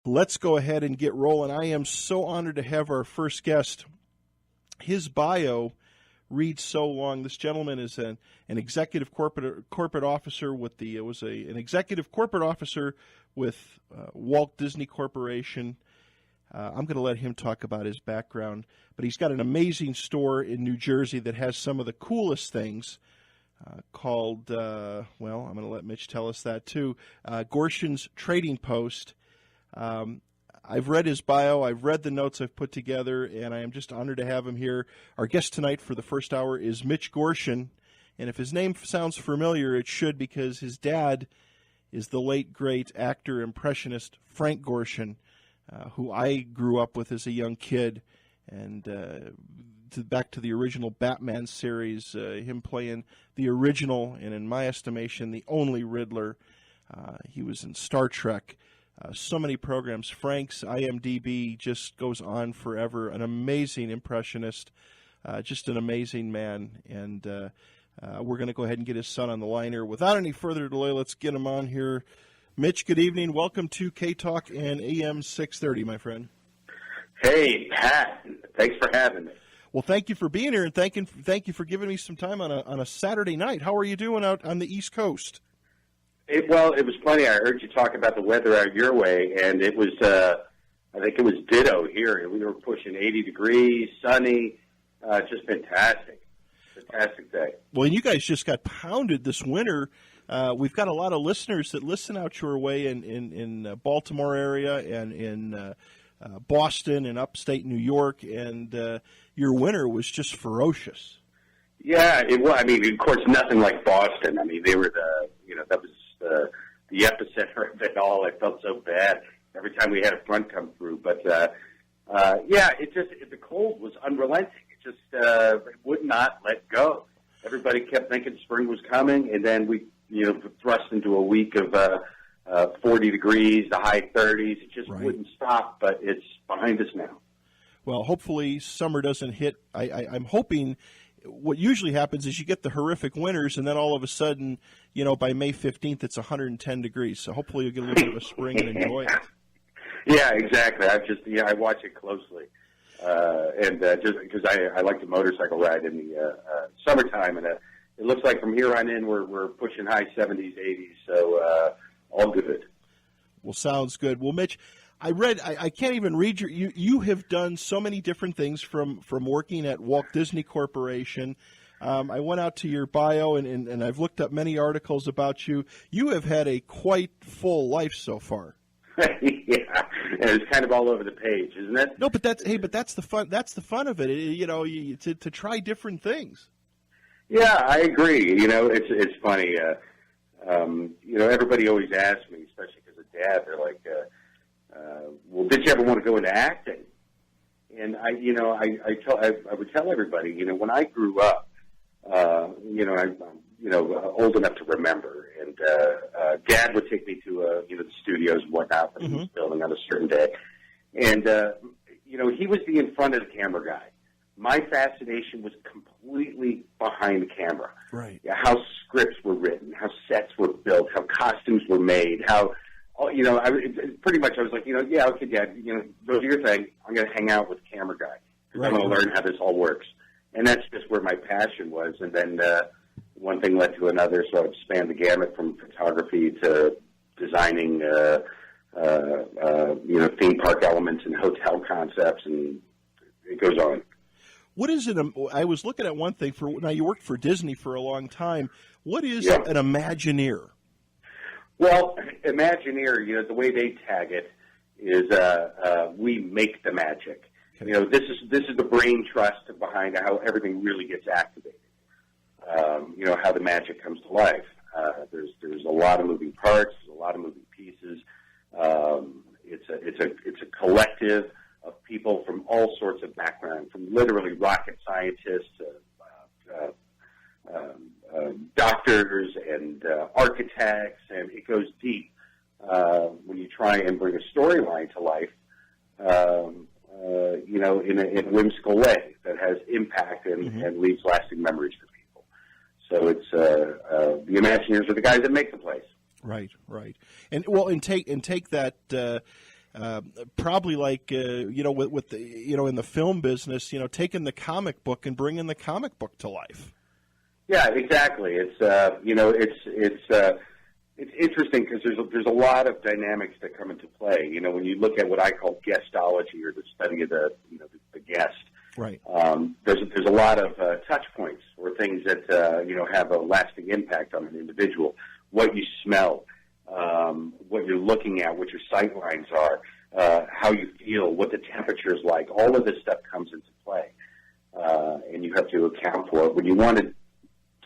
Let's go ahead and get rolling. I am so honored to have our first guest. His bio reads so long. This gentleman is an executive corporate officer with an executive corporate officer with Walt Disney Corporation. I'm going to let him talk about his background, but he's got an amazing store in New Jersey that has some of the coolest things called, I'm going to let Mitch tell us that too, Gorshin's Trading Post. I've read his bio, I've read the notes I've put together, and I am just honored to have him here. Our guest tonight for the first hour is Mitch Gorshin, and if his name sounds familiar, it should, because his dad is the late, great actor, impressionist Frank Gorshin, who I grew up with as a young kid, and back to the original Batman series, him playing the original, and in my estimation, the only Riddler. He was in Star Trek. So many programs. Frank's IMDb just goes on forever. An amazing impressionist, just an amazing man. And we're going to go ahead and get his son on the line here. Without any further delay, let's get him on here. Mitch, good evening. Welcome to K-Talk and AM 630, my friend. Hey, Pat. Thanks for having me. Well, thank you for being here, and thank you for giving me some time on a Saturday night. How are you doing out on the East Coast? It was funny. I heard you talk about the weather out your way, and it was, I think it was ditto here. We were pushing 80 degrees, sunny, just fantastic. Fantastic day. Well, and you guys just got pounded this winter. We've got a lot of listeners that listen out your way in Baltimore area and in Boston and upstate New York, and your winter was just ferocious. Yeah, it was. I mean, of course, nothing like Boston. I mean, they were that was the epicenter of it all. I felt so bad every time we had a front come through. But the cold was unrelenting. It just would not let go. Everybody kept thinking spring was coming, and then we thrust into a week of 40 degrees, the high 30s. It just wouldn't stop. But it's behind us now. Well, hopefully summer doesn't hit. I'm hoping. What usually happens is you get the horrific winters, and then all of a sudden, by May 15th, it's 110 degrees. So hopefully you'll get a little bit of a spring and enjoy it. Yeah, exactly. I watch it closely, and just because I like to motorcycle ride in the summertime, and it looks like from here on in we're pushing high 70s, 80s. So all good. Well, sounds good. Well, Mitch, I can't even read you have done so many different things from working at Walt Disney Corporation. I went out to your bio and I've looked up many articles about you. You have had a quite full life so far. Yeah, and it's kind of all over the page, isn't it? No, but that's the fun. That's the fun of it. To try different things. Yeah, I agree. It's funny. Everybody always asks me, especially because of Dad. They're like, well, did you ever want to go into acting? And I would tell everybody, when I grew up, I'm old enough to remember, and Dad would take me to the studios and whatnot that he was building on a certain day, and he was the in front of the camera guy. My fascination was completely behind the camera. Right. How scripts were written, how sets were built, how costumes were made, how. Pretty much I was like, yeah, okay, Dad, go do your thing. I'm going to hang out with the camera guy because I'm going to learn how this all works. And that's just where my passion was. And then one thing led to another, so I've spanned the gamut from photography to designing, theme park elements and hotel concepts, and it goes on. What is it? I was looking at one thing. Now, you worked for Disney for a long time. What is an Imagineer? Well, Imagineer, the way they tag it is we make the magic. Okay. This is the brain trust behind how everything really gets activated. How the magic comes to life. There's a lot of moving parts. There's a lot of moving pieces. It's a collective of people from all sorts of backgrounds, from literally rocket scientists to doctors and architects, and it goes deep when you try and bring a storyline to life, in a whimsical way that has impact and leaves lasting memories for people. So it's the Imagineers are the guys that make the place. Right. And take that. probably like with the in the film business, taking the comic book and bringing the comic book to life. Yeah, exactly. It's it's interesting because there's a lot of dynamics that come into play. When you look at what I call guestology, or the study of the guest, right? There's a lot of touch points or things that have a lasting impact on an individual. What you smell, what you're looking at, what your sight lines are, how you feel, what the temperature is like. All of this stuff comes into play, and you have to account for it when you want to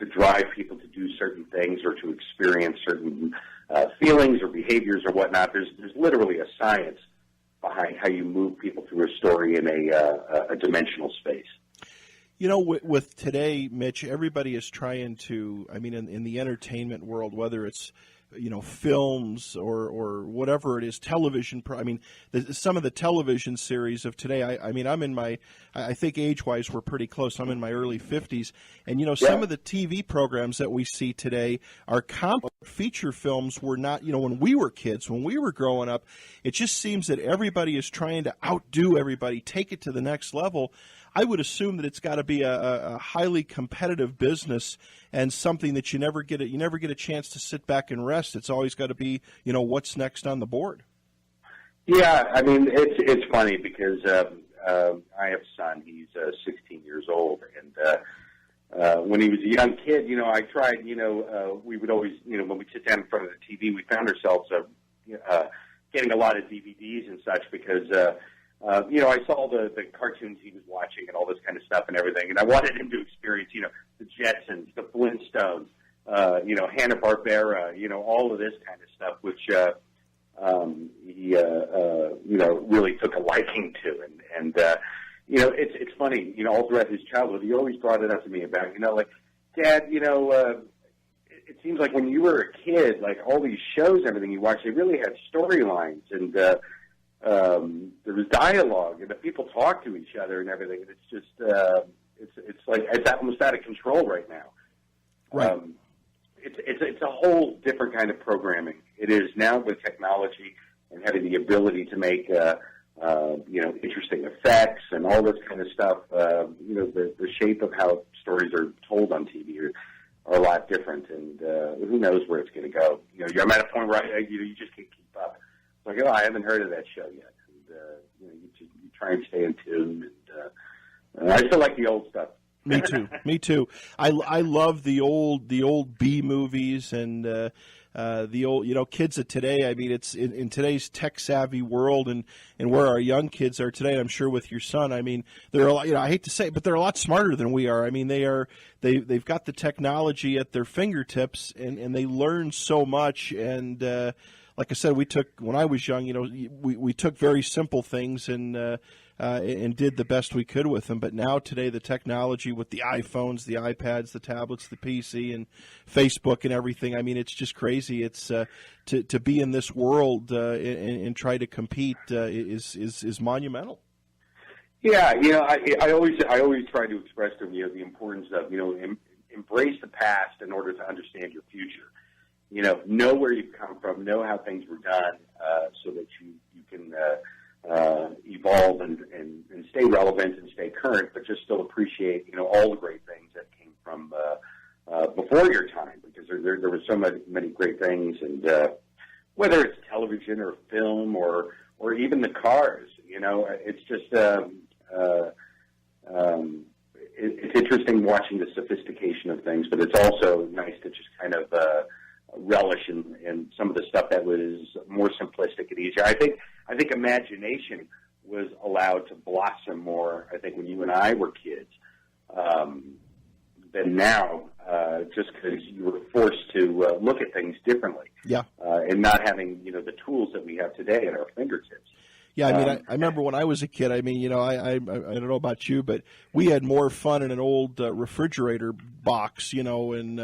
drive people to do certain things or to experience certain feelings or behaviors or whatnot. There's literally a science behind how you move people through a story in a dimensional space. With today, Mitch, everybody is trying to, in the entertainment world, whether it's films or whatever it is, television. Some of the television series of today. I'm in my, I think age-wise we're pretty close. I'm in my early 50s, and some of the TV programs that we see today are feature films. Were not, when we were kids, when we were growing up, it just seems that everybody is trying to outdo everybody, take it to the next level. I would assume that it's got to be a highly competitive business and something that you never get a chance to sit back and rest. It's always got to be, what's next on the board. Yeah, it's funny because I have a son. He's 16 years old, and when he was a young kid, I tried. We would always, when we sit down in front of the TV, we found ourselves getting a lot of DVDs and such because. I saw the cartoons he was watching and all this kind of stuff and everything, and I wanted him to experience, the Jetsons, the Flintstones, Hanna-Barbera, all of this kind of stuff, which he, really took a liking to, and it's funny, all throughout his childhood, he always brought it up to me about, like, Dad, it seems like when you were a kid, like all these shows, everything you watched, they really had storylines and. There was dialogue, and the people talk to each other and everything. And it's just, it's like it's almost out of control right now. Right. It's a whole different kind of programming. It is now with technology and having the ability to make, interesting effects and all this kind of stuff. The shape of how stories are told on TV are a lot different, and who knows where it's going to go. I'm at a point where you just can't keep up. Like, I haven't heard of that show yet. And, you try and stay in tune. And I still like the old stuff. Me too. I love the old B movies and the old kids of today. It's in today's tech savvy world and where our young kids are today. And I'm sure with your son, they're a lot. I hate to say it, but they're a lot smarter than we are. They've got the technology at their fingertips and they learn so much and. Like I said, when I was young, we took very simple things and did the best we could with them. But now today, the technology with the iPhones, the iPads, the tablets, the PC, and Facebook and everything. It's just crazy. It's to be in this world and try to compete is monumental. Yeah, I always try to express to them, the importance of embrace the past in order to understand your future. Know where you've come from, know how things were done, so that you can evolve and stay relevant and stay current, but just still appreciate, all the great things that came from before your time, because there were so many great things, and whether it's television or film or even the cars, it's just it's interesting watching the sophistication of things, but it's also nice to just kind of relish in some of the stuff that was more simplistic and easier. I think imagination was allowed to blossom more, I think, when you and I were kids than now, just because you were forced to look at things differently. Yeah. And not having, the tools that we have today at our fingertips. Yeah, I remember when I was a kid. I don't know about you, but we had more fun in an old refrigerator box, and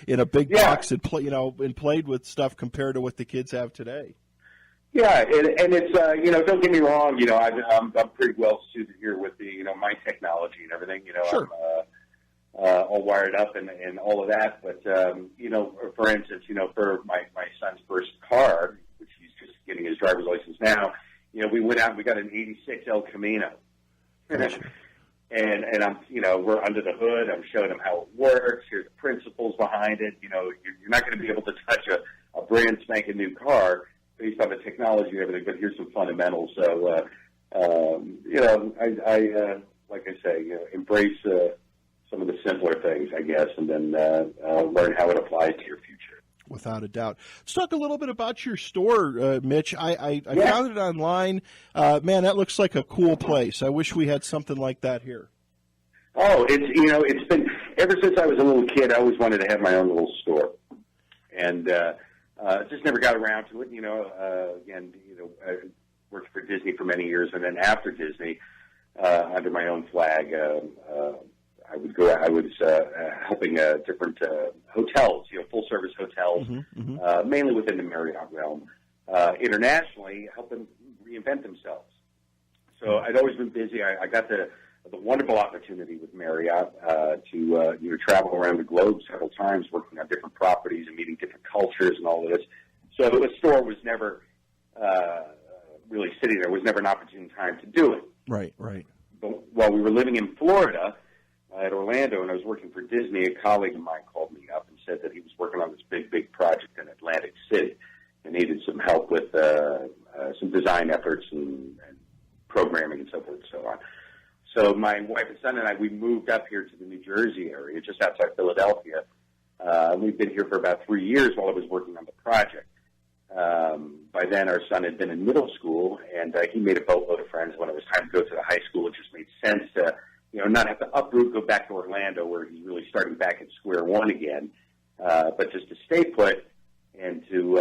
in a big box and played with stuff compared to what the kids have today. Yeah, and it's don't get me wrong, I'm pretty well suited here with the my technology and everything. Sure. I'm all wired up and all of that, but for instance, for my son's first car, which he's just getting his driver's license now, we went out and we got an 86 El Camino. And I'm, we're under the hood. I'm showing him how it works. Here's the principles behind it. You're not going to be able to touch a brand spanking new car based on the technology and everything, but here's some fundamentals. So, I like I say, embrace some of the simpler things, I guess, and then learn how it applies to your future. Without a doubt. Let's talk a little bit about your store, Mitch. I found it online. Man, that looks like a cool place. I wish we had something like that here. Oh, it's been ever since I was a little kid. I always wanted to have my own little store, and just never got around to it. I worked for Disney for many years, and then after Disney, under my own flag, I was helping different hotels, full service hotels, mainly within the Marriott realm, internationally, help them reinvent themselves. So I'd always been busy. I got the wonderful opportunity with Marriott to travel around the globe several times, working on different properties and meeting different cultures and all of this. So the store was never really sitting there. It was never an opportune time to do it. Right. But while we were living in Florida, at Orlando, and I was working for Disney, a colleague of mine called me up and said that he was working on this big project in Atlantic City and needed some help with some design efforts and programming and so forth and so on. So my wife and son and I, we moved up here to the New Jersey area, just outside Philadelphia. We've been here for about 3 years while I was working on the project. By then, our son had been in middle school, and he made a boatload of friends. When it was time to go to the high school, it just made sense to not have to uproot, go back to Orlando where he's really starting back at square one again, but just to stay put and to,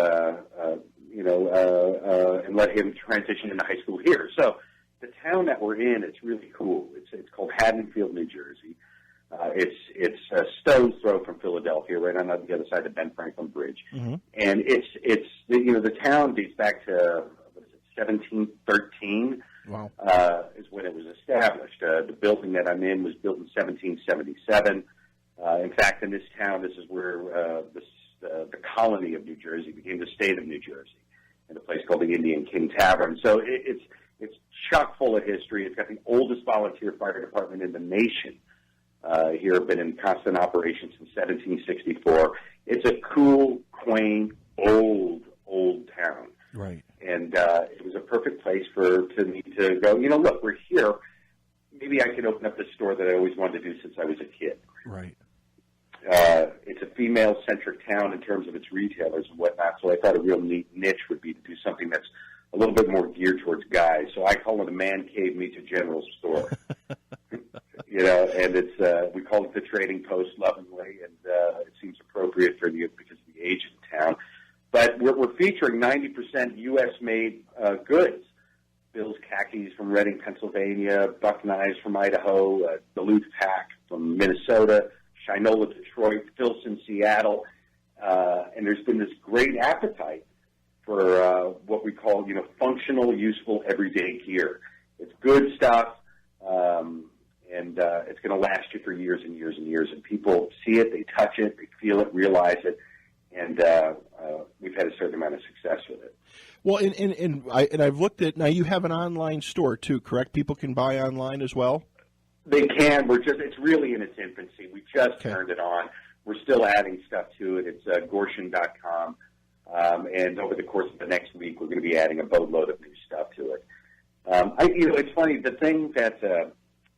and let him transition into high school here. So the town that we're in, it's really cool. It's called Haddonfield, New Jersey. It's a stone's throw from Philadelphia, right on the other side of Ben Franklin Bridge. Mm-hmm. And it's the town dates back to 1713. Wow. Is when it was established. The building that I'm in was built in 1777. In fact, in this town, this is where the colony of New Jersey became the state of New Jersey, in a place called the Indian King Tavern. So it's chock full of history. It's got the oldest volunteer fire department in the nation. Here, been in constant operation since 1764. It's a cool, quaint, old town. Right. And it was a perfect place for me to go, look, we're here. Maybe I can open up this store that I always wanted to do since I was a kid. Right. It's a female-centric town in terms of its retailers and whatnot, so I thought a real neat niche would be to do something that's a little bit more geared towards guys. So I call it a man cave meets a general store. And it's we call it the Trading Post lovingly, and it seems appropriate because of the age of the town. But we're featuring 90% U.S.-made goods. Bill's khakis from Reading, Pennsylvania, Buck knives from Idaho, Duluth Pack from Minnesota, Shinola, Detroit, Filson, Seattle. And there's been this great appetite for what we call, functional, useful, everyday gear. It's good stuff, and it's going to last you for years and years and years. And people see it, they touch it, they feel it, realize it. And we've had a certain amount of success with it. Well, and I've looked at, now you have an online store too, correct? People can buy online as well? They can. It's really in its infancy. We just turned it on. We're still adding stuff to it. It's Gorshin.com. And over the course of the next week, we're going to be adding a boatload of new stuff to it. It's funny, the thing that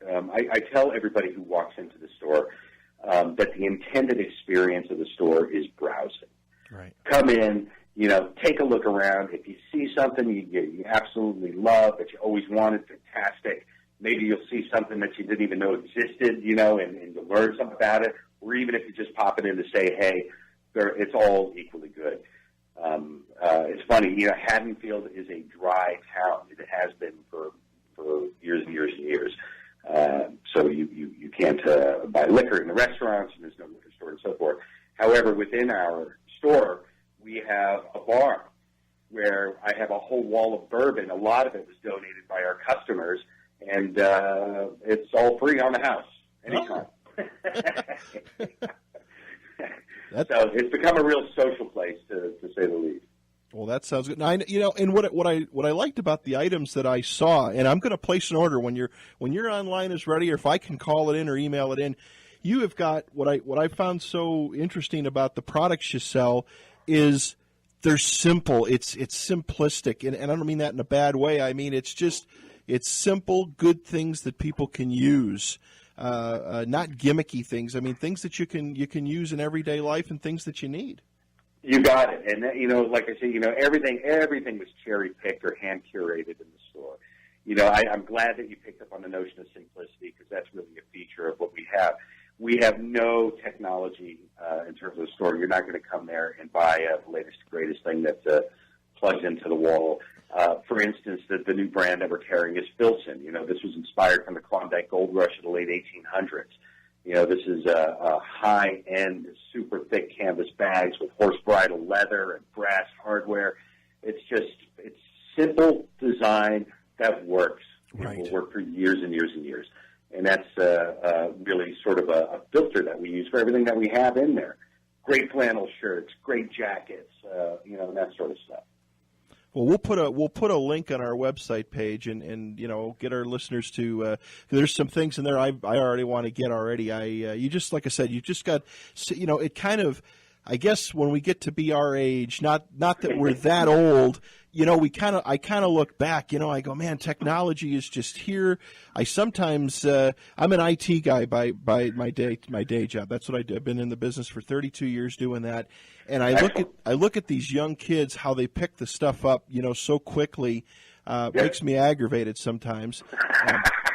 I tell everybody who walks into the store, that the intended experience of the store is browsing. Right. Come in, take a look around. If you see something you absolutely love, that you always wanted, fantastic. Maybe you'll see something that you didn't even know existed, and you'll learn something about it. Or even if you just pop it in to say, hey, it's all equally good. It's funny, Haddonfield is a dry town. It has been for years and years and years. So you can't buy liquor in the restaurants, and there's no liquor store and so forth. However, within our store, we have a bar where I have a whole wall of bourbon. A lot of it was donated by our customers, and it's all free on the house anytime. Oh. So it's become a real social place, to say the least. Well, that sounds good. And and what I liked about the items that I saw, and I'm going to place an order when your online is ready, or if I can call it in or email it in. You have got what I found so interesting about the products you sell is they're simple. It's simplistic, and I don't mean that in a bad way. I mean it's simple, good things that people can use. Not gimmicky things. I mean things that you can use in everyday life and things that you need. You got it. And, like I said, everything was cherry-picked or hand-curated in the store. I'm glad that you picked up on the notion of simplicity because that's really a feature of what we have. We have no technology in terms of the store. You're not going to come there and buy the latest, greatest thing that plugs into the wall. For instance, the new brand that we're carrying is Filson. This was inspired from the Klondike Gold Rush of the late 1800s. This is a high-end, super thick canvas bags with horse bridle leather and brass hardware. It's simple design that works. Right. It will work for years and years and years. And that's really sort of a filter that we use for everything that we have in there. Great flannel shirts, great jackets, and that sort of stuff. Well, we'll put a link on our website page and get our listeners to. There's some things in there I already want to get already. You just like I said, you just got it kind of. I guess when we get to be our age, not that we're that old, I kind of look back, I go, man, technology is just here. I sometimes I'm an IT guy by my day job. That's what I do. I've been in the business for 32 years doing that. And I look at these young kids, how they pick the stuff up, so quickly, makes me aggravated sometimes.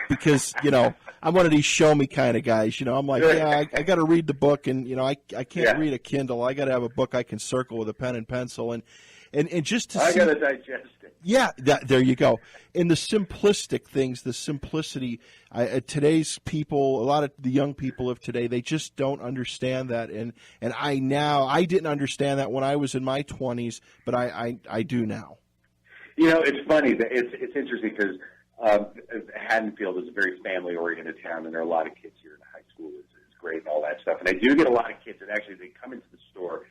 Because, I'm one of these show me kind of guys. I'm like, I got to read the book, and, I can't read a Kindle. I got to have a book I can circle with a pen and pencil. And just to I see. got to digest it. Yeah, there you go. And the simplistic things, the simplicity, today's people, a lot of the young people of today, they just don't understand that. And I didn't understand that when I was in my 20s, but I do now. It's funny. It's interesting because Haddonfield is a very family-oriented town, and there are a lot of kids here, and high school is great and all that stuff. And I do get a lot of kids that actually they come into the store.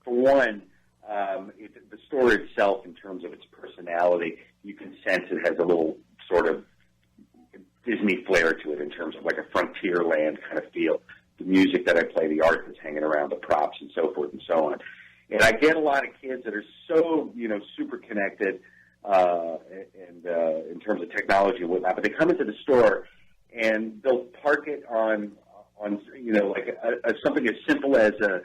For one, the store itself, in terms of its personality, you can sense it has a little sort of Disney flair to it in terms of like a frontier land kind of feel. The music that I play, the art that's hanging around, the props, and so forth and so on. And I get a lot of kids that are so, super connected and in terms of technology and whatnot, but they come into the store and they'll park it on like something as simple as a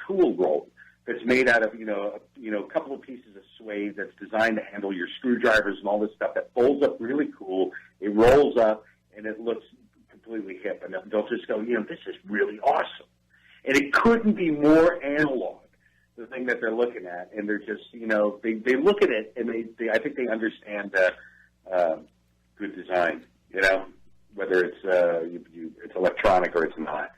tool roll that's made out of, a couple of pieces of suede that's designed to handle your screwdrivers and all this stuff that folds up really cool. It rolls up and it looks completely hip, and they'll just go, this is really awesome. And it couldn't be more analog, the thing that they're looking at, and they're just, they look at it, and I think they understand good design, whether it's it's electronic or it's not.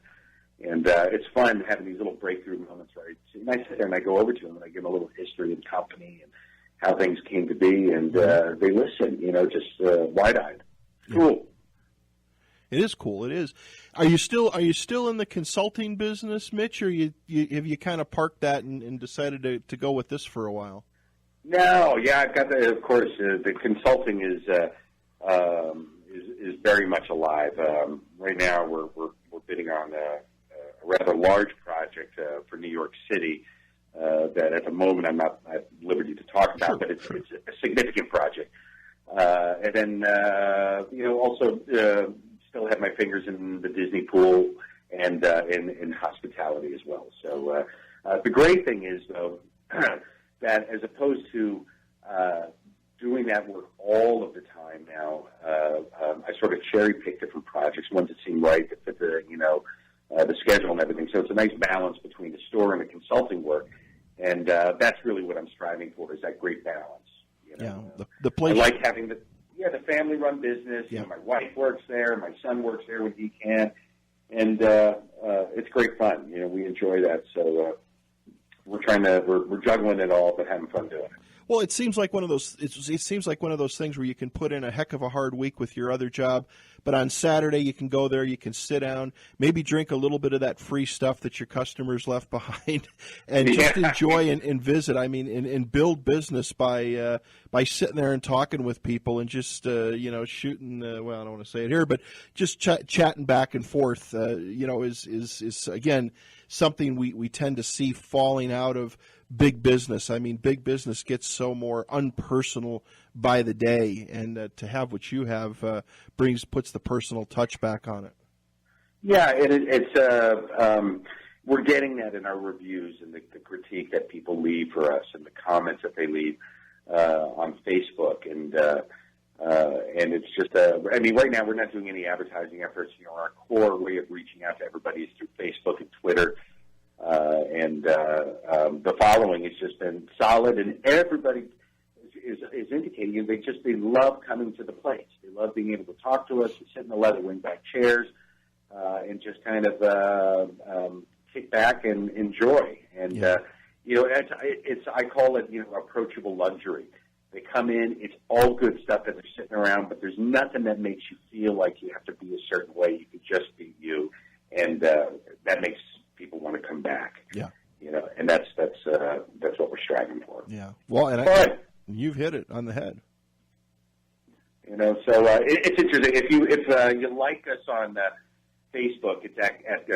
And it's fun having these little breakthrough moments, right? And I sit there and I go over to them and I give them a little history of the company and how things came to be, and they listen, just wide-eyed. Cool. It is cool. It is. Are you still in the consulting business, Mitch, or have you kind of parked that and decided to go with this for a while? No, yeah, I've got of course, the consulting is very much alive. Right now, we're bidding on a rather large project for New York City that at the moment I'm not at liberty to talk about, Sure, but it's sure. a significant project. And then, also still have my fingers in the Disney pool and in hospitality as well. So the great thing is, though, that as opposed to doing that work all of the time now, I sort of cherry-pick different projects, ones that seem right, that fit the schedule and everything. So it's a nice balance between the store and the consulting work, and that's really what I'm striving for, is that great balance. Yeah, the place. I like having the family-run business. Yeah. My wife works there. My son works there when he can, and it's great fun. We enjoy that. So we're juggling it all, but having fun doing it. Well, it seems like one of those. It seems like one of those things where you can put in a heck of a hard week with your other job, but on Saturday you can go there, you can sit down, maybe drink a little bit of that free stuff that your customers left behind, and just enjoy and visit. I mean, and build business by sitting there and talking with people and just shooting. Well, I don't want to say it here, but just chatting back and forth. Is again something we tend to see falling out of big business. I mean, big business gets so more unpersonal by the day, and to have what you have puts the personal touch back on it. Yeah, it's we're getting that in our reviews and the critique that people leave for us and the comments that they leave on Facebook, and it's just I mean, right now we're not doing any advertising efforts. Our core way of reaching out to everybody is through Facebook and Twitter. And the following has just been solid, and everybody is indicating they love coming to the place. They love being able to talk to us and sit in the leather wingback chairs and just kind of kick back and enjoy. And I call it approachable luxury. They come in, it's all good stuff that they're sitting around, but there's nothing that makes you feel like you have to be a certain way. You could just be you, and that makes people want to come back. Yeah, and that's what we're striving for. Yeah, well, and you've hit it on the head. So it's interesting. If you like us on Facebook, it's at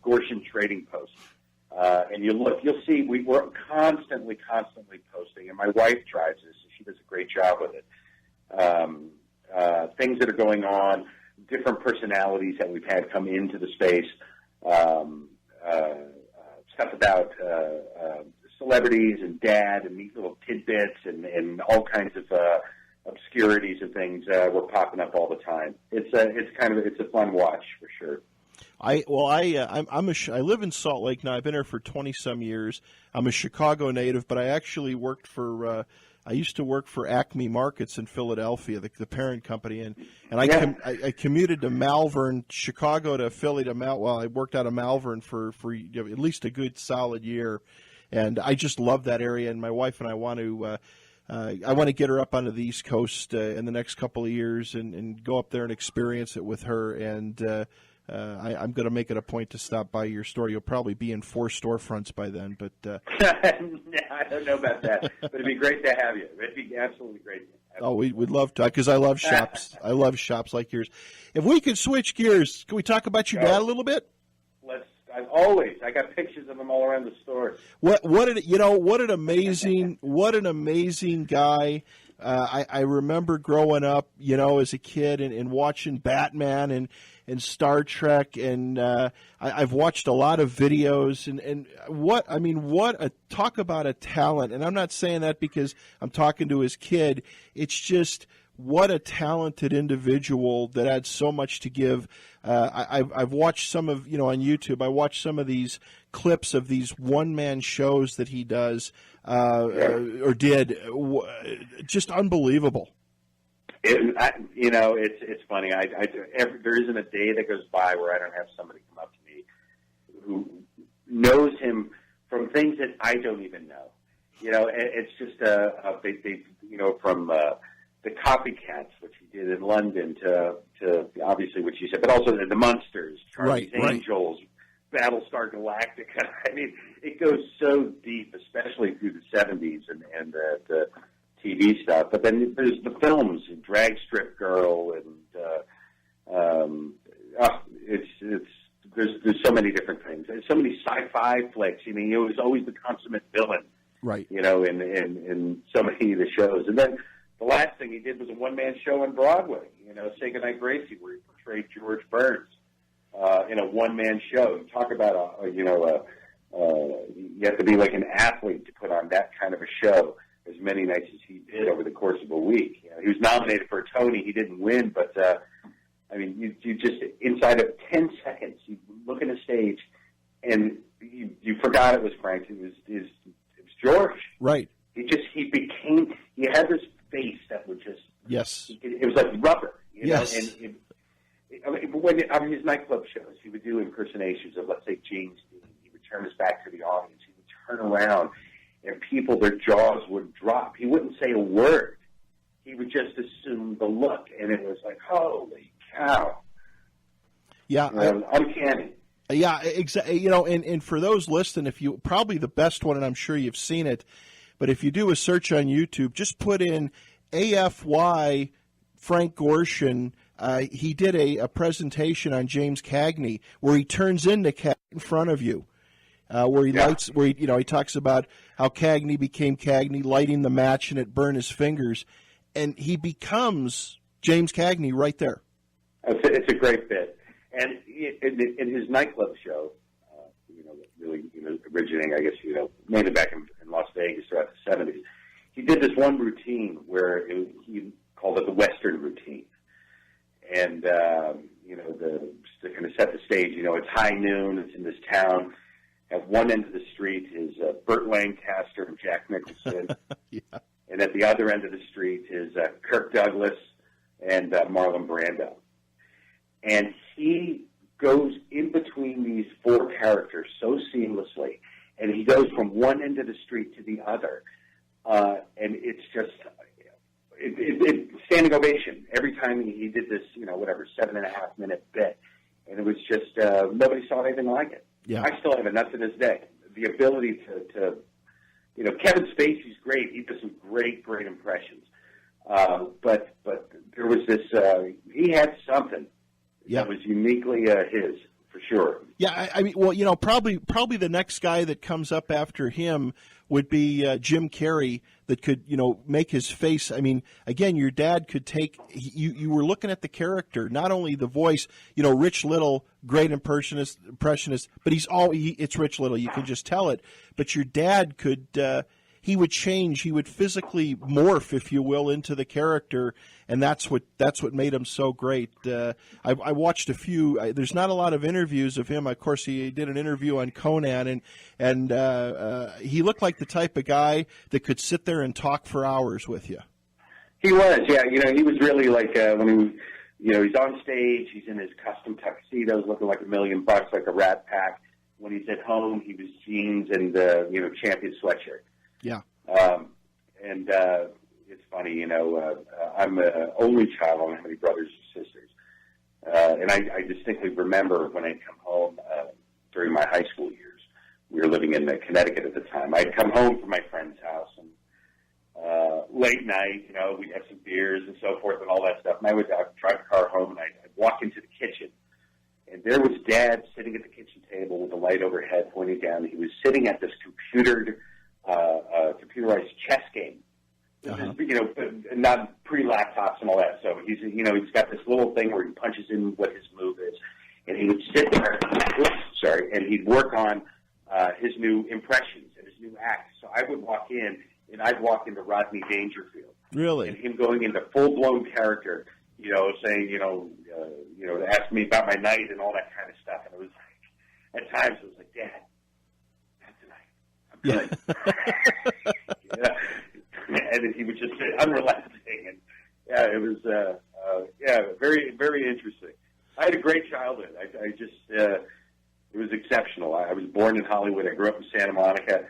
Gorshin Trading Post, and you'll see we're constantly posting, and my wife drives this, and she does a great job with it. Things that are going on, different personalities that we've had come into the space. Stuff about celebrities and dad and these little tidbits and all kinds of obscurities and things were popping up all the time. It's a fun watch for sure. I live in Salt Lake now. I've been here for 20-some years. I'm a Chicago native, but I actually worked for I used to work for Acme Markets in Philadelphia, the parent company, and I commuted to Malvern, Chicago to Philly to I worked out of Malvern for at least a good solid year, and I just love that area. And my wife and I want to get her up onto the East Coast in the next couple of years and go up there and experience it with her. And I'm going to make it a point to stop by your store. You'll probably be in 4 storefronts by then, but I don't know about that. But it'd be great to have you. It'd be absolutely great. We'd love to, because I love shops. I love shops like yours. If we could switch gears, can we talk about your dad a little bit? I got pictures of him all around the store. What an amazing guy. I remember growing up, as a kid and watching Batman and Star Trek, and I've watched a lot of videos, and talk about a talent. And I'm not saying that because I'm talking to his kid. It's just what a talented individual that had so much to give. I've watched some of, on YouTube, I watched some of these clips of these one-man shows that he does or did. Just unbelievable. It's funny. There isn't a day that goes by where I don't have somebody come up to me who knows him from things that I don't even know. It's just from the Copycats, which he did in London, to obviously what you said, but also the Munsters, Charlie's Angels, Battlestar Galactica. I mean, it goes so deep, especially through the 70s and the TV stuff. But then there's the films, Drag Strip Girl, and there's so many different things. There's so many sci-fi flicks. He was always the consummate villain, right? In so many of the shows. And then the last thing he did was a one-man show on Broadway. Say Goodnight Gracie, where he portrayed George Burns in a one-man show. You talk about you have to be like an athlete to put on that kind of a show as many nights as he did over the course of a week. He was nominated for a Tony. He didn't win, but you just inside of 10 seconds, you look at the stage, and you forgot it was Frank. It was George. Right. He had this face that would just. Yes. It was like rubber. Yes. And when on his nightclub shows, he would do impersonations of, let's say, James Dean. He would turn his back to the audience. He would turn around, and people, their jaws would drop. He wouldn't say a word. He would just assume the look, and it was like, holy cow. Yeah, uncanny. Yeah, exactly. And for those listening, if you probably the best one, and I'm sure you've seen it, but if you do a search on YouTube, just put in AFY Frank Gorshin. He did a presentation on James Cagney where he turns into Cagney in front of you, where he talks about how Cagney became Cagney, lighting the match and it burned his fingers, and he becomes James Cagney right there. It's a great bit. And in his nightclub show, really originating, I guess, mainly back in Las Vegas throughout the 70s, he did this one routine where he called it the Western routine. And, to kind of set the stage, it's high noon, it's in this town. At one end of the street is Burt Lancaster and Jack Nicholson. Yeah. And at the other end of the street is Kirk Douglas and Marlon Brando. And he goes in between these four characters so seamlessly, and he goes from one end of the street to the other, and it's just standing ovation every time he did this, 7.5-minute bit, and it was just nobody saw anything like it. Yeah. I still have it, not to this day. The ability to Kevin Spacey's great. He does some great impressions, but there was this. He had something. Yeah. That was uniquely his, for sure. Yeah, probably the next guy that comes up after him would be Jim Carrey, that could, make his face. I mean, again, your dad could take. You were looking at the character, not only the voice. Rich Little, great impressionist, but it's Rich Little. You can just tell it. But your dad could. He would change. He would physically morph, if you will, into the character, and that's what made him so great. I watched a few. There's not a lot of interviews of him. Of course, he did an interview on Conan, and he looked like the type of guy that could sit there and talk for hours with you. He was, yeah. He was really like when he's on stage. He's in his custom tuxedos, looking like $1 million, like a Rat Pack. When he's at home, he was jeans and Champion sweatshirt. Yeah. And it's funny, I'm an only child. I don't have any brothers or sisters. And I distinctly remember when I'd come home during my high school years. We were living in Connecticut at the time. I'd come home from my friend's house, and late night, we'd have some beers and so forth and all that stuff. And I'd drive the car home, and I'd walk into the kitchen. And there was Dad sitting at the kitchen table with the light overhead pointing down. He was sitting at this computerized chess game. Uh-huh. Not pre-laptops and all that. So he's got this little thing where he punches in what his move is, and he would sit there. And he'd work on his new impressions and his new acts. So I would walk in, and I'd walk into Rodney Dangerfield. Really? And him going into full-blown character, saying, ask me about my night and all that kind of stuff. And it was like, at times it was like, Dad, not tonight. I'm good. And he would just say, unrelenting. And yeah, it was, very, very interesting. I had a great childhood. I just, it was exceptional. I was born in Hollywood. I grew up in Santa Monica.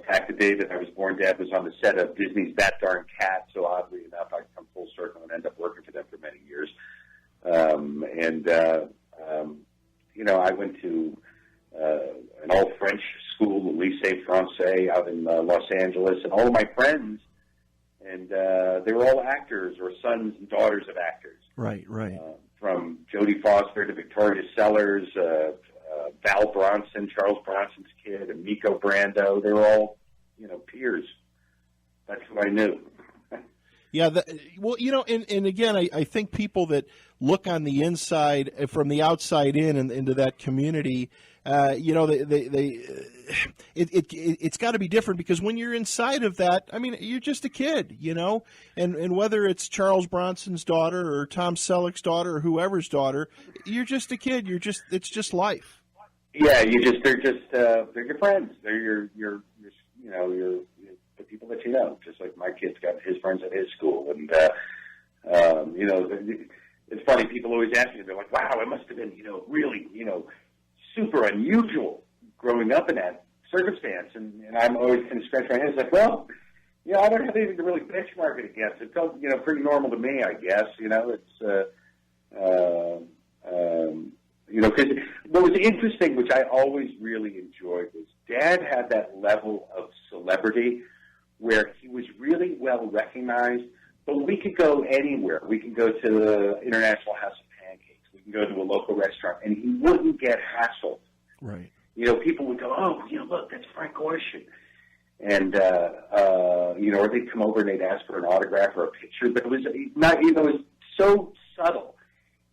Back to David, I was born. Dad was on the set of Disney's That Darn Cat. So oddly enough, I come full circle and end up working for them for many years. I went to an all-French school, Lycée Francais, out in Los Angeles, and all of my friends, and they were all actors or sons and daughters of actors. Right. From Jodie Foster to Victoria Sellers, Val Bronson, Charles Bronson's kid, and Miko Brando. They were all, peers. That's who I knew. Yeah, and again, I think people that look on the inside, from the outside in, and into that community, it's got to be different, because when you're inside of that, I mean, you're just a kid, and whether it's Charles Bronson's daughter or Tom Selleck's daughter or whoever's daughter, you're just a kid. It's just life. Yeah, they're your friends. They're your the people that you know. Just like my kid's got his friends at his school, and it's funny. People always ask me, they're like, "Wow, it must have been really super unusual growing up in that circumstance, and I'm always kind of scratching my head. It's like, well, I don't have anything to really benchmark it against. It felt, pretty normal to me, I guess. It's, because what was interesting, which I always really enjoyed, was Dad had that level of celebrity where he was really well recognized, but we could go anywhere. We could go to the International House of Pancakes. We can go to a local restaurant, and he wouldn't get hassled. Right. People would go, oh, look, that's Frank Gorshin. And, or they'd come over and they'd ask for an autograph or a picture, but it was not, it was so subtle.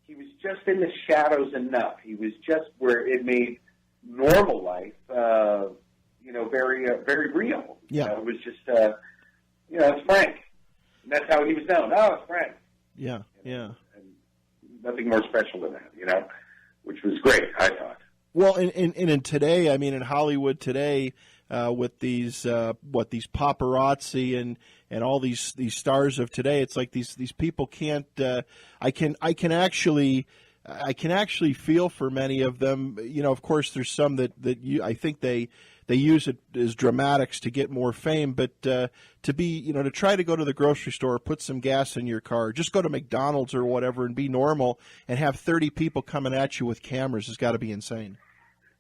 He was just in the shadows enough. He was just where it made normal life, very, very real. Yeah. It was just, it's Frank. And that's how he was known. Oh, it's Frank. Yeah, yeah. And nothing more special than that, which was great, I thought. Well, and in today, in Hollywood today, with these paparazzi and all these stars of today, it's like these people can't. I can actually feel for many of them. Of course, there's some that I think they use it as dramatics to get more fame, but to try to go to the grocery store, put some gas in your car, just go to McDonald's or whatever and be normal, and have 30 people coming at you with cameras has got to be insane.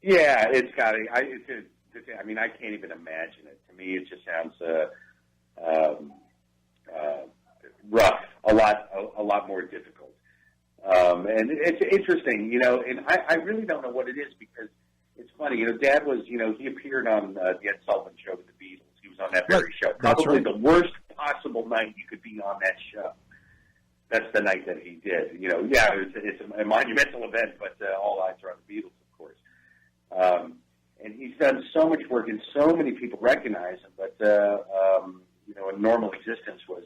Yeah, it's got to. I can't even imagine it. To me, it just sounds rough, a lot more difficult. And it's interesting, and I really don't know what it is, because it's funny. Dad was, he appeared on the Ed Sullivan Show with the Beatles. He was on that very show. Probably the worst possible night you could be on that show. That's the night that he did. It's a monumental event, but all eyes are on the Beatles, of course. And he's done so much work, and so many people recognize him. But a normal existence was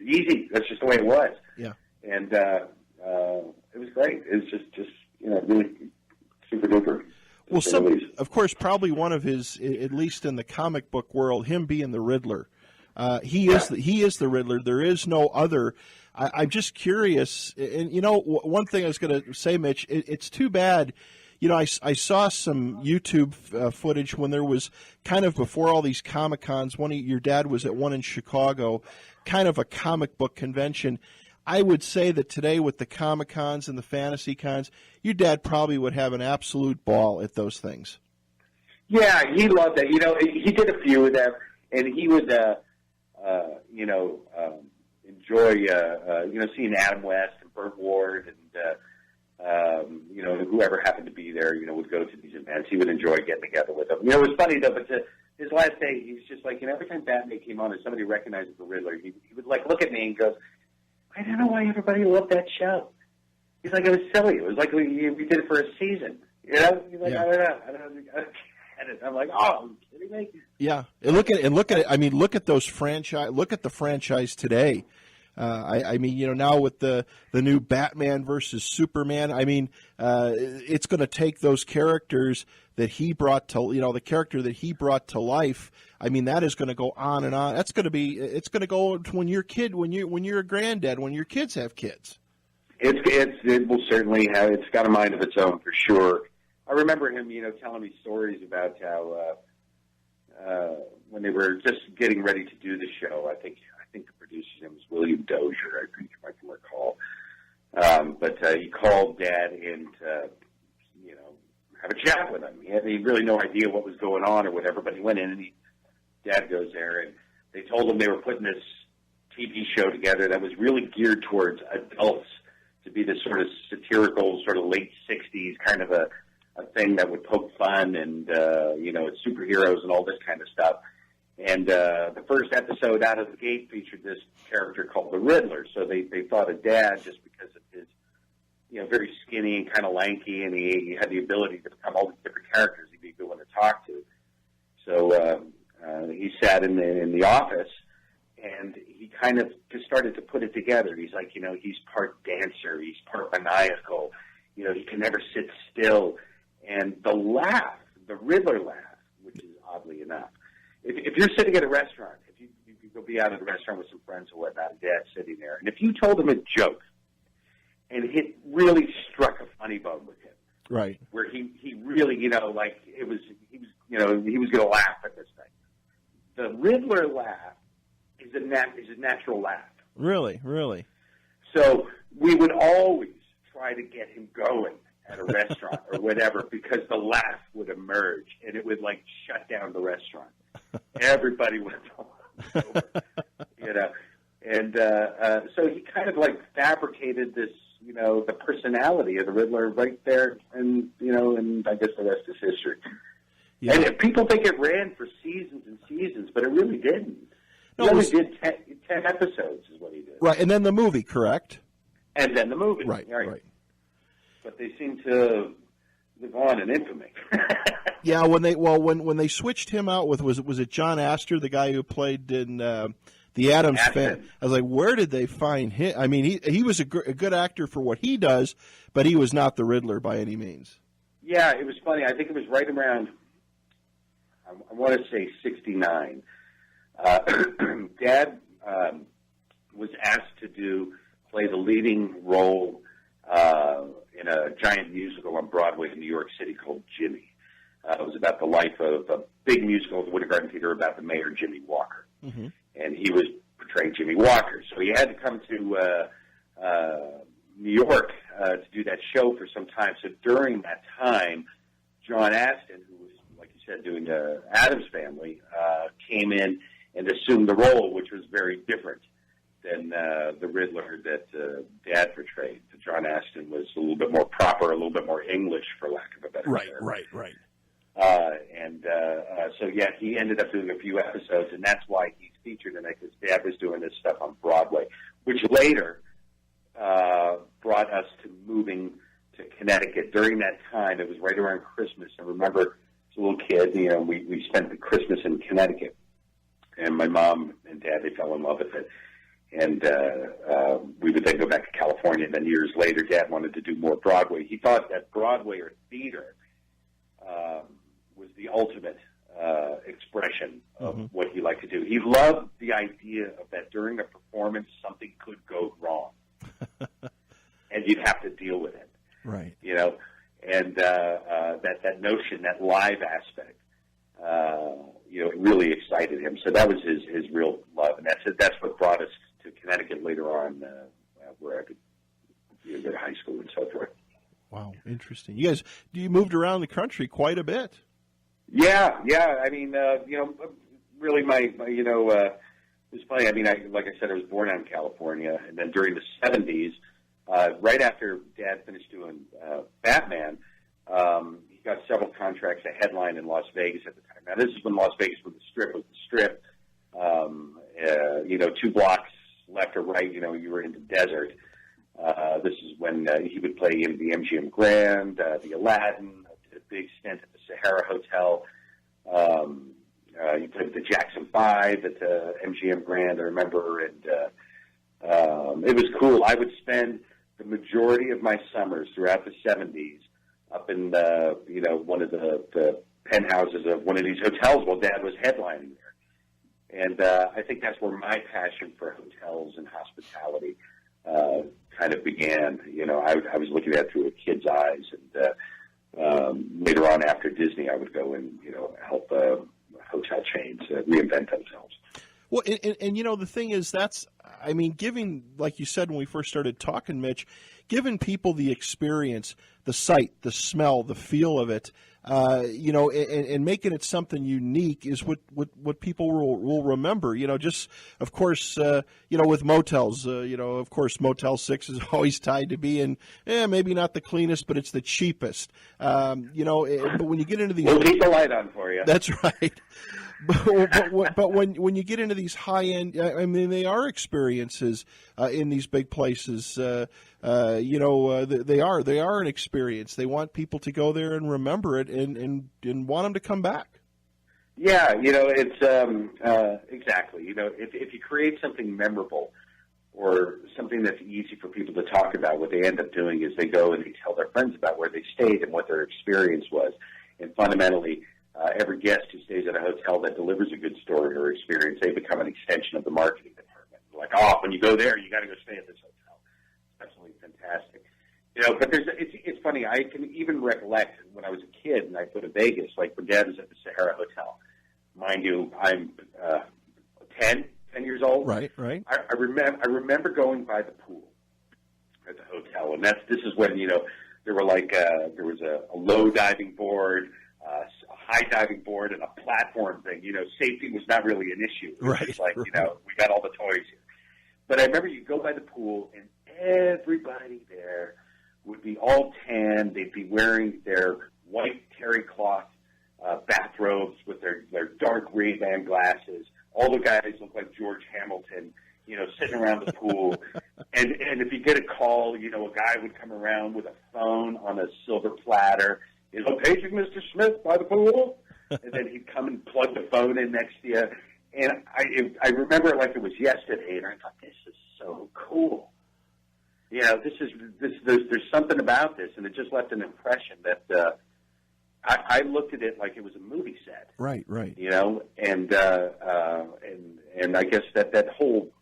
easy. That's just the way it was. Yeah. And it was great. It was just really super duper. Well, of course, probably one of his, at least in the comic book world, him being the Riddler. He is the Riddler. There is no other. I'm just curious, and one thing I was going to say, Mitch, it's too bad. I saw some YouTube footage when there was kind of before all these Comic-Cons. Your dad was at one in Chicago, kind of a comic book convention. I would say that today with the Comic-Cons and the Fantasy Cons, your dad probably would have an absolute ball at those things. Yeah, he loved that. He did a few of them, and he would, enjoy, seeing Adam West and Burt Ward and, whoever happened to be there, would go to these events. He would enjoy getting together with them. It was funny, though, but his last day, he was just like, every time Batman came on and somebody recognized the Riddler, he would, look at me and go, I don't know why everybody loved that show. He's like, it was silly. It was like we did it for a season. He's like, yeah. I don't know. And I'm like, oh, are you kidding me? Yeah, and look at it. Look at those franchise. Look at the franchise today. Now with the new Batman versus Superman, it's going to take those characters that he brought to, the character that he brought to life. That is going to go on and on. It's going to go to when you're a granddad, when your kids have kids. It will certainly have. It's got a mind of its own for sure. I remember him, telling me stories about how when they were just getting ready to do the show, I think the producer's name was William Dozier, I think I can recall. But he called Dad in to, have a chat with him. He had really no idea what was going on or whatever, but he went in and Dad goes there, and they told him they were putting this TV show together that was really geared towards adults, to be this sort of satirical, sort of late 60s kind of a thing that would poke fun and, it's superheroes and all this kind of stuff. And the first episode out of the gate featured this character called the Riddler. So they thought of Dad just because of his, very skinny and kind of lanky, and he had the ability to become all these different characters. He'd be a good one to talk to. So he sat in the office, and he kind of just started to put it together. He's like, he's part dancer, he's part maniacal, he can never sit still. And the Riddler laugh, which is oddly enough, if you're sitting at a restaurant, if you go be out at a restaurant with some friends or whatnot, and Dad's sitting there, and if you told him a joke, and it really struck a funny bone with him, Right. where he really, like he was going to laugh at this thing. The Riddler laugh is a natural laugh. Really, really. So we would always try to get him going at a restaurant or whatever, because the laugh would emerge and it would like shut down the restaurant. Everybody went over, and so he kind of like fabricated this, the personality of the Riddler right there, and and I guess the rest is history. Yeah. And people think it ran for seasons and seasons, but it really didn't. No, he only did 10 episodes is what he did. Right, and then the movie, correct? And then the movie. Right. But they seem to live on in infamy. Yeah, when they switched him out with, was it John Astor, the guy who played in the Addams Family? I was like, where did they find him? I mean, he was a good actor for what he does, but he was not the Riddler by any means. Yeah, it was funny. I think it was right around, I want to say 69. Dad was asked to play the leading role in a giant musical on Broadway in New York City called Jimmy. It was about the life of a big musical at the Winter Garden Theater about the mayor, Jimmy Walker. Mm-hmm. And he was portraying Jimmy Walker. So he had to come to New York to do that show for some time. So during that time, John Astin, who was, like you said, doing Addams Family, came in and assumed the role, which was very different than the Riddler that Dad portrayed. John Astin was a little bit more proper, a little bit more English, for lack of a better term. Right. So yeah, he ended up doing a few episodes, and that's why he's featured in it, because Dad was doing this stuff on Broadway, which later brought us to moving to Connecticut. During that time, it was right around Christmas. I remember as a little kid, we spent the Christmas in Connecticut, and my mom and Dad, they fell in love with it. And we would then go back to California. And then years later, Dad wanted to do more Broadway. He thought that Broadway or theater was the ultimate expression of what he liked to do. He loved the idea of that during a performance, something could go wrong. And you'd have to deal with it. Right. And that notion, that live aspect, it really excited him. So that was his real love. And that's what brought us to Connecticut later on, where I could go to high school and so forth. Wow, interesting. You moved around the country quite a bit. Yeah. I mean, really, it was funny. I mean, like I said, I was born out in California, and then during the 70s, right after Dad finished doing Batman, he got several contracts to headline in Las Vegas at the time. Now, this is when Las Vegas was the Strip. 2 blocks left or right, you were in the desert. This is when he would play in the MGM Grand, the Aladdin, did a big stint at the Sahara Hotel. He played with the Jackson 5 at the MGM Grand, I remember, and it was cool. I would spend the majority of my summers throughout the 70s up in one of the penthouses of one of these hotels while Dad was headlining there. And I think that's where my passion for hotels and hospitality kind of began. I was looking at it through a kid's eyes, and later on after Disney, I would go and help hotel chains reinvent themselves. Well, and the thing is, giving, like you said when we first started talking, Mitch, giving people the experience, the sight, the smell, the feel of it, and making it something unique is what people will remember. Just, of course, with motels, of course, Motel 6 is always tied to being, maybe not the cleanest, but it's the cheapest. But when you get into these... We'll keep the light on for you. That's right. But when you get into these high end, they are experiences in these big places. They are an experience. They want people to go there and remember it and want them to come back. Yeah, it's exactly. If you create something memorable or something that's easy for people to talk about, what they end up doing is they go and they tell their friends about where they stayed and what their experience was, and fundamentally. Every guest who stays at a hotel that delivers a good story or experience, they become an extension of the marketing department. Like, when you go there, you got to go stay at this hotel. It's absolutely fantastic. But it's funny. I can even recollect when I was a kid and I'd go to Vegas, like when Dad was at the Sahara Hotel. Mind you, I'm 10 years old. Right. I remember going by the pool at the hotel, and this is when there were there was a low diving board, a high diving board, and a platform thing. Safety was not really an issue. It was just we got all the toys here. But I remember you go by the pool, and everybody there would be all tan. They'd be wearing their white terry cloth bathrobes with their dark Ray-Ban glasses. All the guys look like George Hamilton, sitting around the pool. and if you get a call, a guy would come around with a phone on a silver platter. Paging Mr. Smith by the pool. And then he'd come and plug the phone in next to you. And I remember it like it was yesterday, and I thought, this is so cool. There's something about this, and it just left an impression that I looked at it like it was a movie set. Right. And I guess that whole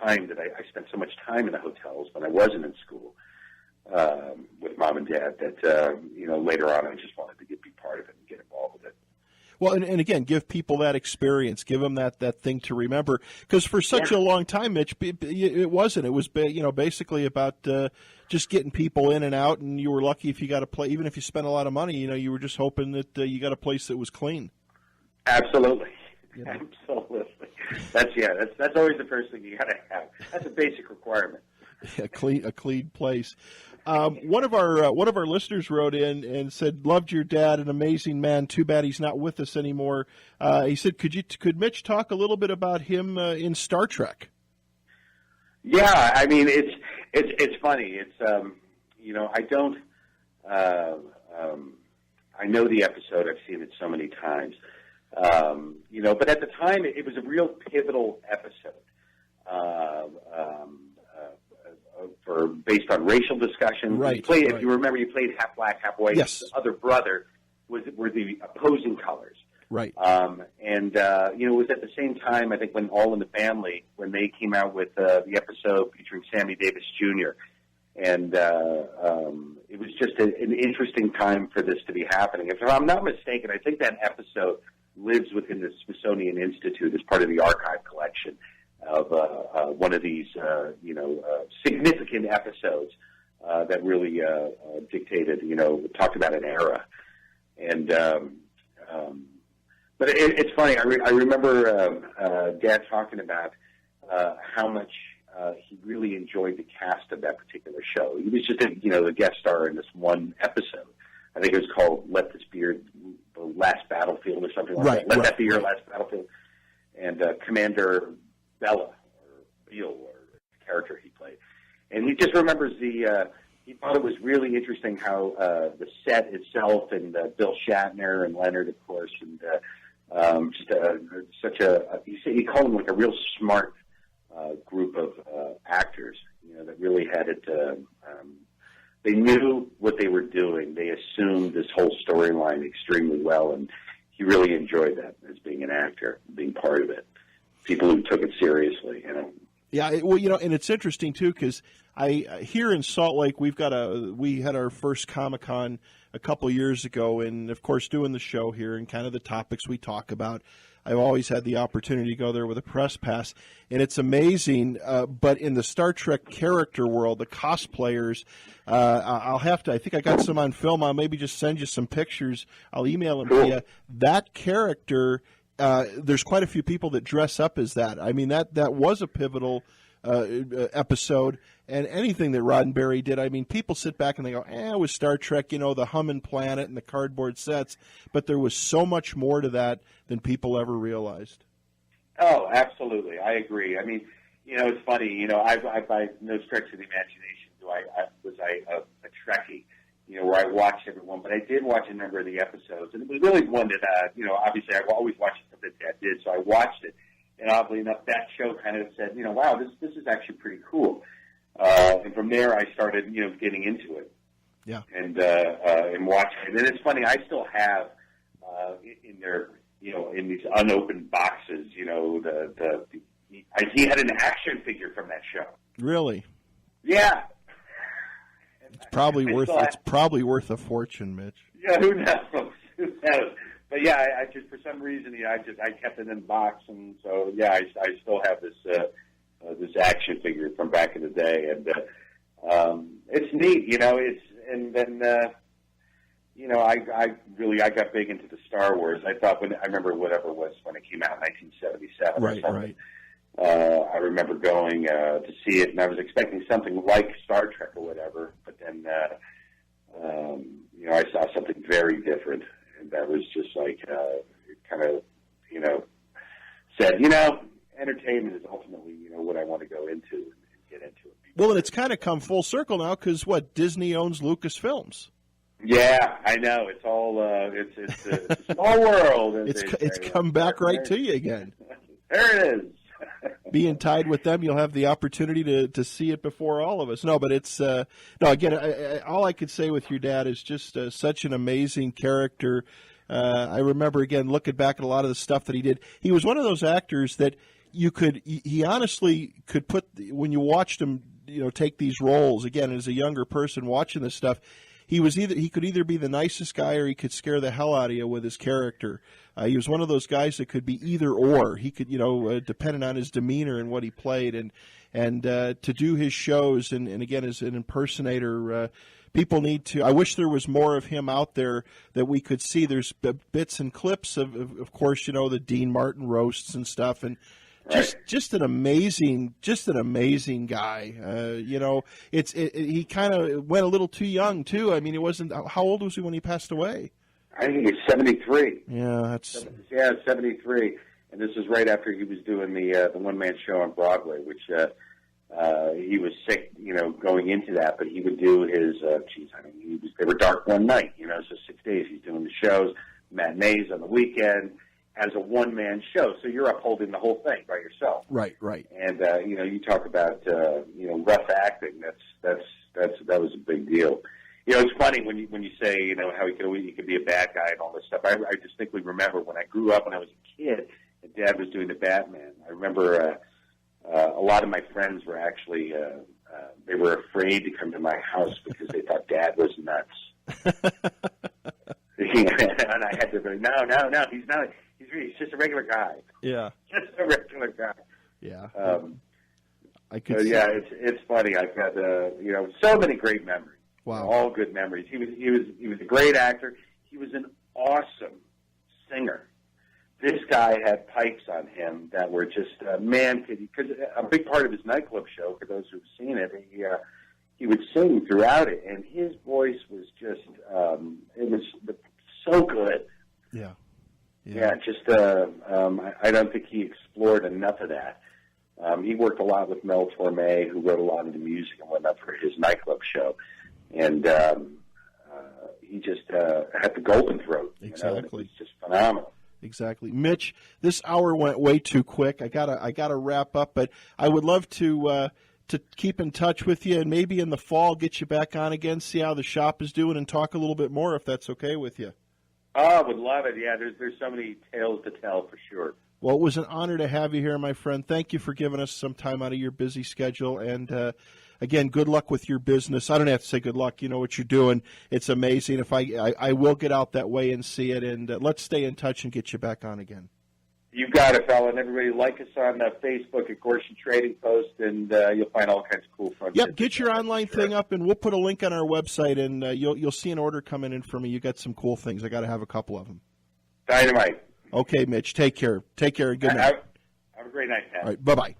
time that I spent so much time in the hotels when I wasn't in school with Mom and Dad that later on I just wanted to be part of it and get involved with it. Well, and again, give people that experience, give them that thing to remember. Because for such a long time, Mitch, it wasn't. It was basically about just getting people in and out, and you were lucky if you got a place. Even if you spent a lot of money, you were just hoping that you got a place that was clean. Absolutely, absolutely. That's always the first thing you got to have. That's a basic requirement. A clean place. One of our listeners wrote in and said, "Loved your dad, an amazing man. Too bad he's not with us anymore." He said, "Could Mitch talk a little bit about him in Star Trek?" Yeah, I mean it's funny. It's I don't. I know the episode. I've seen it so many times. But at the time, it was a real pivotal episode. Based on racial discussion. Right. If you remember, you played half black, half white. Yes. The other brother were the opposing colors. Right. It was at the same time, I think, when All in the Family, when they came out with the episode featuring Sammy Davis Jr. And it was just an interesting time for this to be happening. If I'm not mistaken, I think that episode lives within the Smithsonian Institute as part of the archive collection of one of these, significant episodes that really dictated, talked about an era. And but it's funny. I remember Dad talking about how much he really enjoyed the cast of that particular show. He was just a guest star in this one episode. I think it was called "Let This Be Your Last Battlefield" or something like that. Let that be your last battlefield. And Commander Bella, or Beale, or the character he played. And he just remembers he thought it was really interesting how the set itself, and Bill Shatner and Leonard, of course, and he called them like a real smart group of actors, that really had it. They knew what they were doing. They assumed this whole storyline extremely well, and he really enjoyed that as being an actor, being part of it. People who took it seriously, Yeah, and it's interesting too because here in Salt Lake we had our first Comic-Con a couple years ago, and of course doing the show here and kind of the topics we talk about. I've always had the opportunity to go there with a press pass, and it's amazing. But in the Star Trek character world, the cosplayers, I'll have to. I think I got some on film. I'll maybe just send you some pictures. I'll email them to you. That character. There's quite a few people that dress up as that. I mean, that was a pivotal episode, and anything that Roddenberry did, I mean, people sit back and they go, it was Star Trek, the humming planet and the cardboard sets, but there was so much more to that than people ever realized. Oh, absolutely. I agree. I mean, it's funny, I by no stretch of the imagination was I a Trekkie. Where I watched everyone, but I did watch a number of the episodes, and it was really one that, obviously I've always watched something that Dad did, so I watched it, and oddly enough, that show kind of said, wow, this is actually pretty cool, and from there I started, getting into it, and watching it, and it's funny, I still have in there, in these unopened boxes, he had an action figure from that show. Really? Yeah. probably worth it's probably worth a fortune, Mitch. Yeah, who knows? Who knows? But yeah, I just for some reason, I kept it in the box, and so yeah, I still have this action figure from back in the day, and it's neat, and then I got big into the Star Wars. I remember whatever it was when it came out in 1977 or something. Right. I remember going to see it, and I was expecting something like Star Trek or whatever, but then I saw something very different, and that was just like kind of said, entertainment is ultimately what I want to go into and get into it. Well, and it's kind of come full circle now because Disney owns Lucasfilms. Yeah, I know. It's all it's a small world. It's come back right to you again. There it is. Being tied with them, you'll have the opportunity to see it before all of us. No, but it's no. Again, all I could say with your dad is just such an amazing character. I remember again looking back at a lot of the stuff that he did. He was one of those actors that he honestly could put when you watched him, take these roles again as a younger person watching this stuff. He could either be the nicest guy or he could scare the hell out of you with his character. He was one of those guys that could be either or. He could, depending on his demeanor and what he played, and to do his shows and again as an impersonator. People need to. I wish there was more of him out there that we could see. There's bits and clips of course, the Dean Martin roasts and stuff, and just an amazing guy. He kind of went a little too young too. I mean, it wasn't. How old was he when he passed away? I think he was 73. Yeah, 73, and this is right after he was doing the one-man show on Broadway, which he was sick, going into that. But he would do his. They were dark one night, so 6 days he's doing the shows, matinees on the weekend, as a one-man show. So you're upholding the whole thing by yourself. Right. And you talk about rough acting. That was a big deal. It's funny when you say how he could be a bad guy and all this stuff. I distinctly remember when I grew up when I was a kid and Dad was doing the Batman. I remember a lot of my friends were actually they were afraid to come to my house because they thought Dad was nuts. And I had to go, no, he's not. He's just a regular guy. Yeah, just a regular guy. Yeah. I could. So, yeah, it's funny. I've got so many great memories. Wow, all good memories. He was a great actor. He was an awesome singer. This guy had pipes on him that were just because a big part of his nightclub show, for those who've seen it, he would sing throughout it, and his voice was just it was so good. Yeah. Just I don't think he explored enough of that. He worked a lot with Mel Torme, who wrote a lot of the music and whatnot for his nightclub show, and he just had the golden throat. Exactly, it was just phenomenal. Exactly, Mitch. This hour went way too quick. I gotta wrap up, but I would love to keep in touch with you, and maybe in the fall get you back on again, see how the shop is doing, and talk a little bit more if that's okay with you. Oh, I would love it. Yeah, there's so many tales to tell for sure. Well, it was an honor to have you here, my friend. Thank you for giving us some time out of your busy schedule. And, again, good luck with your business. I don't have to say good luck. You know what you're doing. It's amazing. If I will get out that way and see it. And let's stay in touch and get you back on again. You got it, fella. And everybody like us on Facebook at Gorshin Trading Post, and you'll find all kinds of cool fun. Yep, get your online thing up, and we'll put a link on our website, and you'll see an order coming in from me. You got some cool things. I got to have a couple of them. Dynamite. Okay, Mitch. Take care. Take care. Good night. Have a great night, Pat. All right. Bye-bye.